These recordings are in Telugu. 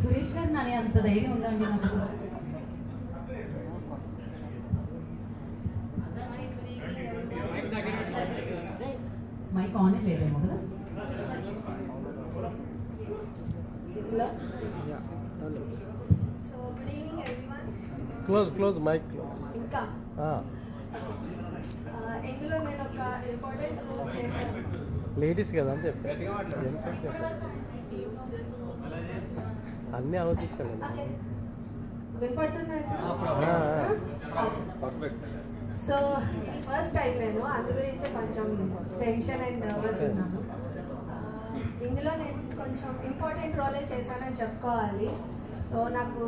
సురేష్ గారు నాని అంత ధైర్యం ఉందండి నాకు అసలు. మైక్ ఆన్ లేదేమో కదా. So good evening everyone. Close mic close. ఇంకా ఇందులో నేను ఒక ఇంపార్టెంట్ రోల్ చేశాను. లేడీస్ కదా అని చెప్పి జెంట్స్ అని చెప్పి అన్నీ ఆలోచిస్తాడు. వినపడుతున్నాను. సో ఇది ఫస్ట్ టైం నేను అందు గురించి కొంచెం టెన్షన్ అండ్ నర్వస్ ఉన్నాను. ఇందులో నేను కొంచెం ఇంపార్టెంట్ రోలే చేశానని చెప్పుకోవాలి. సో నాకు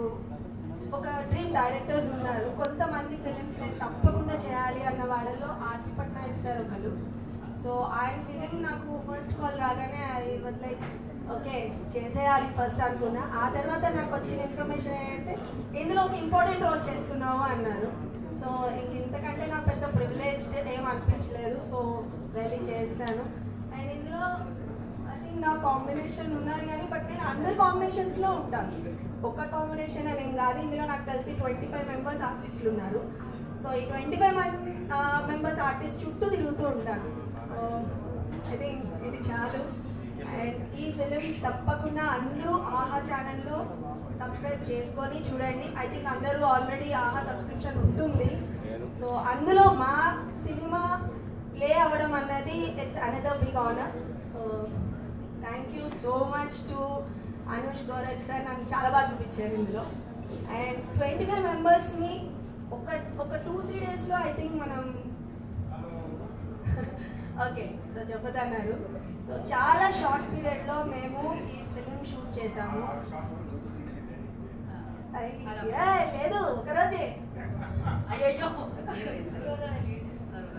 ఒక డ్రీమ్ డైరెక్టర్స్ ఉన్నారు. కొంతమంది ఫిలిమ్స్ నేను తప్పకుండా చేయాలి అన్న వాళ్ళలో ఆర్తి పట్నాయక్ సార్ ఒకరు. సో ఆయన ఫిలిం నాకు ఫస్ట్ కాల్ రాగానే ఐ వాజ్ లైక్ ఓకే చేసేయాలి ఫస్ట్ అనుకున్నా. ఆ తర్వాత నాకు వచ్చిన ఇన్ఫర్మేషన్ ఏంటంటే ఇందులో ఒక ఇంపార్టెంట్ రోల్ చేస్తున్నావు అన్నారు. సో ఇంతకంటే నాకు పెద్ద ప్రివిలేజ్డ్ ఏం అనిపించలేదు. సో వెళ్ళి చేస్తాను. అండ్ ఇందులో ఐ థింక్ నా కాంబినేషన్ ఉన్నారు కానీ బట్ నేను అందరు కాంబినేషన్స్లో ఉంటాను. ఒక్క కాంబినేషన్ అని ఏం కాదు. ఇందులో నాకు తెలిసి 25 మెంబర్స్ ఆర్టిస్టులు ఉన్నారు. సో ఈ 25 మెంబర్స్ ఆర్టిస్ట్ చుట్టూ తిరుగుతూ ఉంటాను. సో ఐ థింక్ ఇది చాలు. అండ్ ఈ ఫిలిం తప్పకుండా అందరూ ఆహా ఛానల్లో సబ్స్క్రైబ్ చేసుకొని చూడండి. ఐ థింక్ అందరూ ఆల్రెడీ ఆహా సబ్స్క్రిప్షన్ ఉంటుంది. సో అందులో మా సినిమా ప్లే అవ్వడం అన్నది it's another big honour. So thank you so much to Anush Gaurav sir. నాకు చాలా బాగా చూపించారు ఇందులో. అండ్ 25 మెంబర్స్ని ఒక 2-3 డేస్లో ఐ థింక్ మనం ఓకే సో చెప్పదన్నారు. సో చాలా షార్ట్ పీరియడ్లో మేము ఈ ఫిలిం షూట్ చేసాము. లేదు ఒకరోజే అయ్యో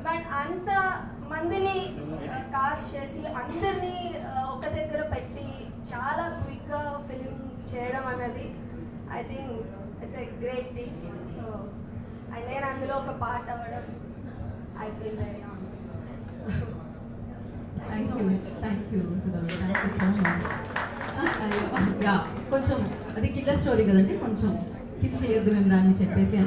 బట్ అంత మందిని కాస్ట్ చేసి అందరినీ ఒక దగ్గర పెట్టి చాలా క్విక్గా ఫిలిం చేయడం అన్నది I think it's a great thing. So నేను అందులో ఒక పార్ట్ అవ్వడం I feel very thank you Sudhakar, thank you so much. కొంచెం అది కిల్లర్ స్టోరీ కదండి, కొంచెం కిల్ చేయొద్దు మేము దాన్ని చెప్పేసి అని